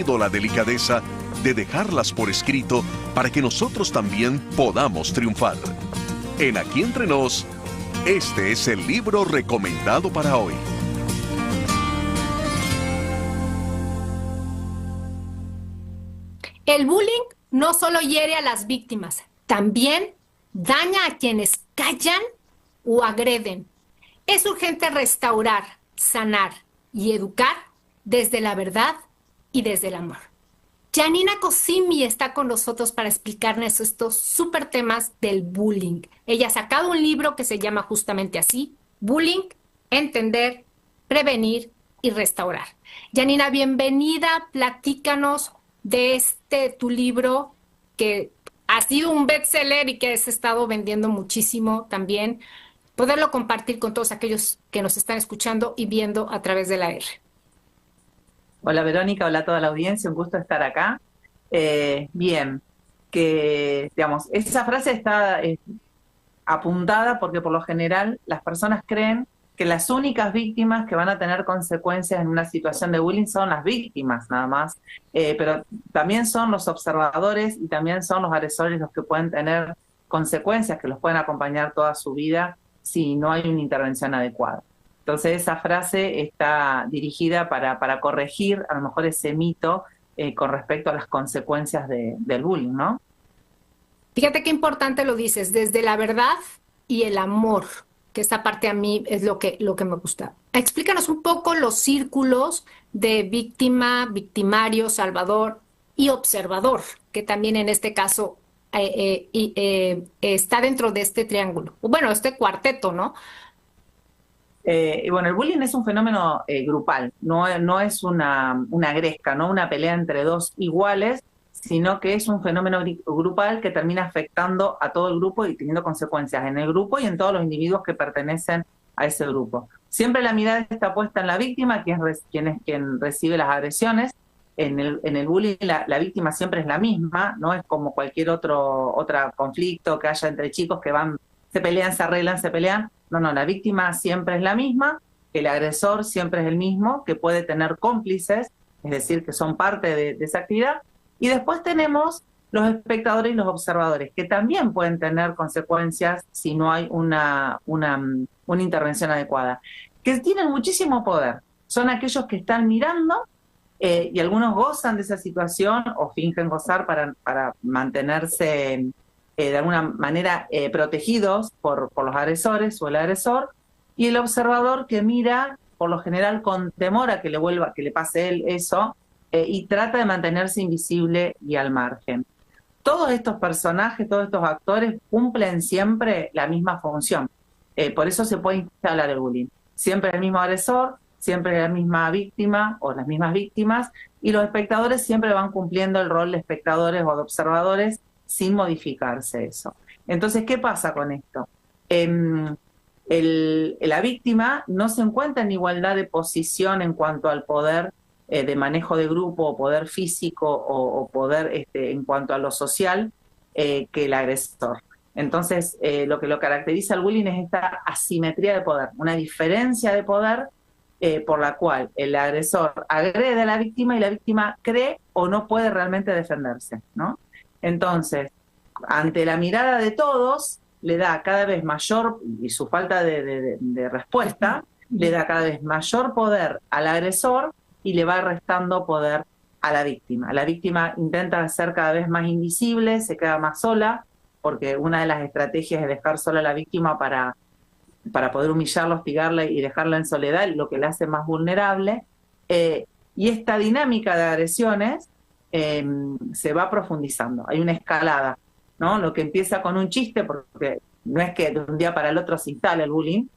tenido la delicadeza de dejarlas por escrito para que nosotros también podamos triunfar. En Aquí Entre Nos, este es el libro recomendado para hoy. El bullying no solo hiere a las víctimas, también daña a quienes callan o agreden. Es urgente restaurar, sanar y educar desde la verdad y desde el amor. Janina Cosimi está con nosotros para explicarnos estos súper temas del bullying. Ella ha sacado un libro que se llama justamente así, Bullying, Entender, Prevenir y Restaurar. Janina, bienvenida, platícanos de tu libro que ha sido un bestseller y que has estado vendiendo muchísimo también. Poderlo compartir con todos aquellos que nos están escuchando y viendo a través de la R. Hola Verónica, hola a toda la audiencia, un gusto estar acá. Bien, que digamos, esa frase está apuntada porque por lo general las personas creen que las únicas víctimas que van a tener consecuencias en una situación de bullying son las víctimas nada más, pero también son los observadores y también son los agresores los que pueden tener consecuencias que los pueden acompañar toda su vida si no hay una intervención adecuada. Entonces esa frase está dirigida para corregir a lo mejor ese mito con respecto a las consecuencias del bullying, ¿no? Fíjate qué importante lo dices, desde la verdad y el amor, que esta parte a mí es lo que me gusta. Explícanos un poco los círculos de víctima, victimario, salvador y observador, que también en este caso está dentro de este triángulo. Bueno, este cuarteto, ¿no? Bueno, el bullying es un fenómeno grupal, no es una gresca, no una pelea entre dos iguales, sino que es un fenómeno grupal que termina afectando a todo el grupo y teniendo consecuencias en el grupo y en todos los individuos que pertenecen a ese grupo. Siempre la mirada está puesta en la víctima, quien es quien recibe las agresiones. En el bullying la víctima siempre es la misma, no es como cualquier otro conflicto que haya entre chicos que se pelean, se arreglan, se pelean. No, la víctima siempre es la misma, el agresor siempre es el mismo, que puede tener cómplices, es decir, que son parte de esa actividad. Y después tenemos los espectadores y los observadores, que también pueden tener consecuencias si no hay una intervención adecuada, que tienen muchísimo poder. Son aquellos que están mirando y algunos gozan de esa situación o fingen gozar para mantenerse de alguna manera protegidos por los agresores o el agresor, y el observador que mira por lo general con temor a que le pase él eso, y trata de mantenerse invisible y al margen. Todos estos personajes, todos estos actores cumplen siempre la misma función. Por eso se puede instalar el bullying. Siempre el mismo agresor, siempre la misma víctima o las mismas víctimas, y los espectadores siempre van cumpliendo el rol de espectadores o de observadores sin modificarse eso. Entonces, ¿qué pasa con esto? La víctima no se encuentra en igualdad de posición en cuanto al poder de manejo de grupo o poder físico o poder en cuanto a lo social que el agresor. Entonces, lo que lo caracteriza al bullying es esta asimetría de poder, una diferencia de poder por la cual el agresor agrede a la víctima y la víctima cree o no puede realmente defenderse, ¿no? Entonces, ante la mirada de todos, le da cada vez mayor, y su falta de respuesta, le da cada vez mayor poder al agresor y le va restando poder a la víctima. La víctima intenta ser cada vez más invisible, se queda más sola, porque una de las estrategias es dejar sola a la víctima para poder humillarla, hostigarla y dejarla en soledad, lo que la hace más vulnerable. Y esta dinámica de agresiones se va profundizando. Hay una escalada, ¿no? Lo que empieza con un chiste, porque no es que de un día para el otro se instale el bullying,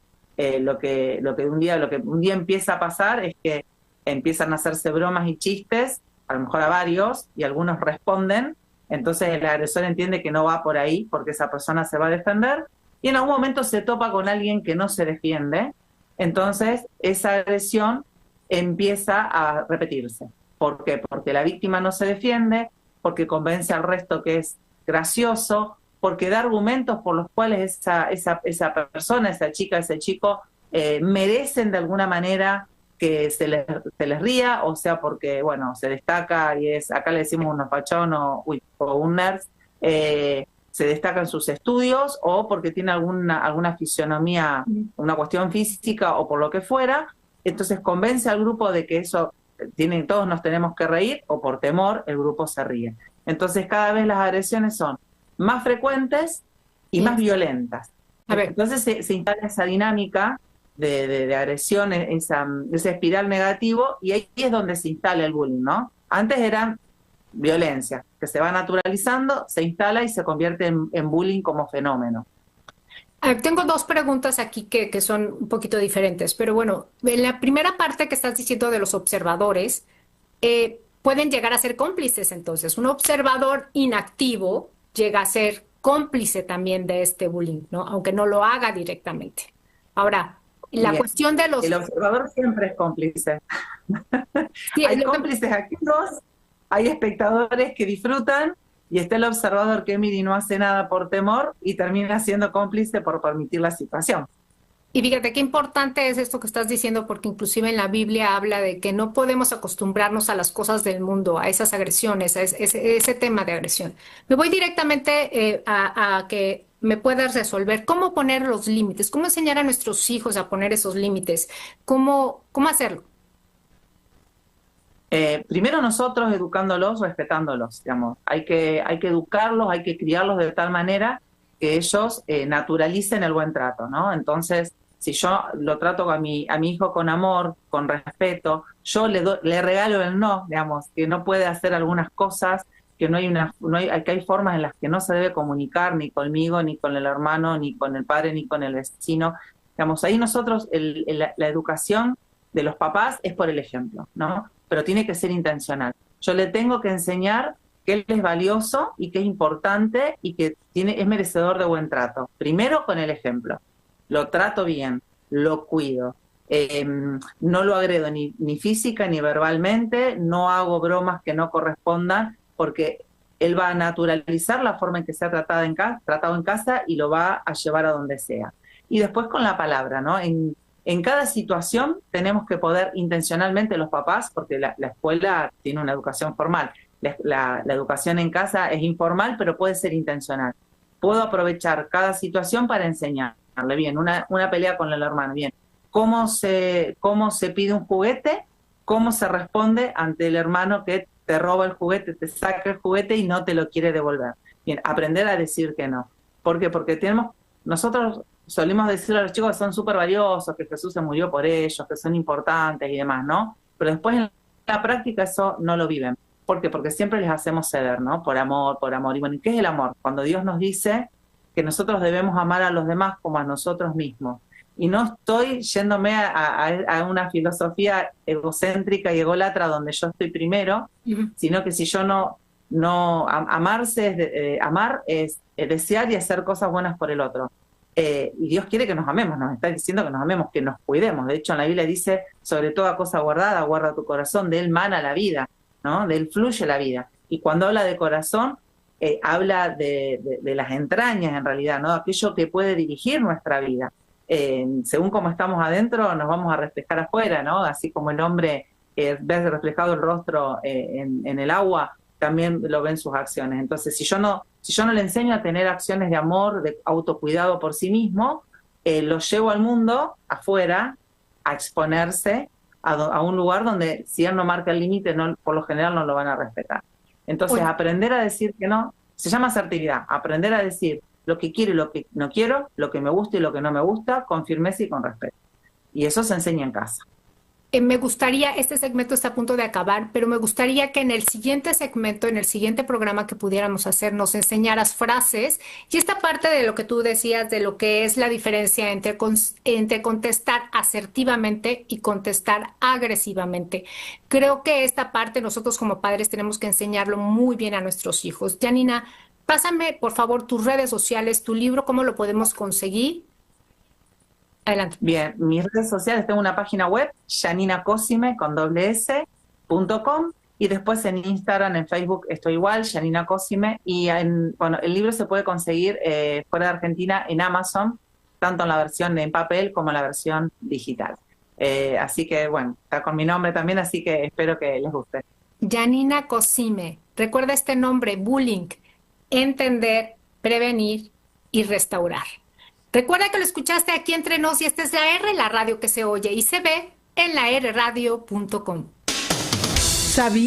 lo que un día empieza a pasar es que empiezan a hacerse bromas y chistes, a lo mejor a varios, y algunos responden, entonces el agresor entiende que no va por ahí porque esa persona se va a defender, y en algún momento se topa con alguien que no se defiende, entonces esa agresión empieza a repetirse. ¿Por qué? Porque la víctima no se defiende, porque convence al resto que es gracioso, porque da argumentos por los cuales esa persona, esa chica, ese chico, merecen de alguna manera que se les ría, o sea porque, bueno, se destaca y acá le decimos un fachón o un nerd, se destaca en sus estudios o porque tiene alguna fisionomía, una cuestión física o por lo que fuera. Entonces convence al grupo de que eso todos nos tenemos que reír, o por temor el grupo se ríe. Entonces cada vez las agresiones son más frecuentes y más violentas. A ver. Entonces se instala esa dinámica de agresión, ese espiral negativo, y ahí es donde se instala el bullying, ¿no? Antes era violencia, que se va naturalizando, se instala y se convierte en bullying como fenómeno. Tengo dos preguntas aquí que son un poquito diferentes, pero bueno, en la primera parte que estás diciendo de los observadores, pueden llegar a ser cómplices entonces. Un observador inactivo llega a ser cómplice también de este bullying, ¿no? Aunque no lo haga directamente. Ahora, la cuestión de los... El observador siempre es cómplice. Sí, hay cómplices activos, hay espectadores que disfrutan, y está el observador que mira y no hace nada por temor y termina siendo cómplice por permitir la situación. Y fíjate qué importante es esto que estás diciendo, porque inclusive en la Biblia habla de que no podemos acostumbrarnos a las cosas del mundo, a esas agresiones, a ese tema de agresión. Me voy directamente a que me puedas resolver cómo poner los límites, cómo enseñar a nuestros hijos a poner esos límites, cómo hacerlo. Primero nosotros educándolos, respetándolos, digamos. Hay que educarlos, hay que criarlos de tal manera que ellos naturalicen el buen trato, ¿no? Entonces, si yo lo trato a mi hijo con amor, con respeto, yo le regalo el no, digamos, que no puede hacer algunas cosas, que que hay formas en las que no se debe comunicar ni conmigo, ni con el hermano, ni con el padre, ni con el vecino. Digamos, ahí nosotros, la educación de los papás es por el ejemplo, ¿no? Pero tiene que ser intencional. Yo le tengo que enseñar que él es valioso y que es importante y que es merecedor de buen trato. Primero con el ejemplo. Lo trato bien, lo cuido, no lo agredo ni física ni verbalmente, no hago bromas que no correspondan, porque él va a naturalizar la forma en que se ha tratado en casa y lo va a llevar a donde sea. Y después con la palabra, ¿no? En cada situación tenemos que poder intencionalmente los papás, porque la escuela tiene una educación formal, la educación en casa es informal, pero puede ser intencional. Puedo aprovechar cada situación para enseñarle bien, una pelea con el hermano, bien, cómo se pide un juguete, cómo se responde ante el hermano que te roba el juguete, te saca el juguete y no te lo quiere devolver. Bien, aprender a decir que no. ¿Por qué? Porque nosotros solimos decirle a los chicos que son súper valiosos, que Jesús se murió por ellos, que son importantes y demás, ¿no? Pero después en la práctica eso no lo viven. ¿Por qué? Porque siempre les hacemos ceder, ¿no? Por amor. Y bueno, ¿qué es el amor? Cuando Dios nos dice que nosotros debemos amar a los demás como a nosotros mismos. Y no estoy yéndome a una filosofía egocéntrica y ególatra donde yo estoy primero, sino que si yo amar es desear y hacer cosas buenas por el otro. Y Dios quiere que nos amemos, nos está diciendo que nos amemos, que nos cuidemos. De hecho, en la Biblia dice, sobre toda cosa guardada, guarda tu corazón, de él mana la vida, ¿no? De él fluye la vida. Y cuando habla de corazón, habla de las entrañas, en realidad, ¿no? Aquello que puede dirigir nuestra vida. Según como estamos adentro, nos vamos a reflejar afuera, ¿no? Así como el hombre ve reflejado el rostro en el agua, también lo ven sus acciones. Entonces, si yo no le enseño a tener acciones de amor, de autocuidado por sí mismo, lo llevo al mundo, afuera, a exponerse a un lugar donde si él no marca el límite, por lo general no lo van a respetar. Entonces, aprender a decir que no, se llama asertividad, aprender a decir lo que quiero y lo que no quiero, lo que me gusta y lo que no me gusta, con firmeza y con respeto. Y eso se enseña en casa. Me gustaría, este segmento está a punto de acabar, pero me gustaría que en el siguiente segmento, en el siguiente programa que pudiéramos hacer, nos enseñaras frases y esta parte de lo que tú decías, de lo que es la diferencia entre contestar asertivamente y contestar agresivamente. Creo que esta parte nosotros como padres tenemos que enseñarlo muy bien a nuestros hijos. Janina, pásame por favor tus redes sociales, tu libro, ¿cómo lo podemos conseguir? Adelante. Bien, mis redes sociales, tengo una página web, janinacosime.com, y después en Instagram, en Facebook estoy igual, Janina Cosime, y el libro se puede conseguir fuera de Argentina en Amazon, tanto en la versión en papel como en la versión digital. Así que bueno, está con mi nombre también, así que espero que les guste. Janina Cosime. Recuerda este nombre, bullying. Entender, prevenir y restaurar. Recuerda que lo escuchaste aquí entre nos y esta es la R, la radio que se oye y se ve en la rradio.com. ¿Sabías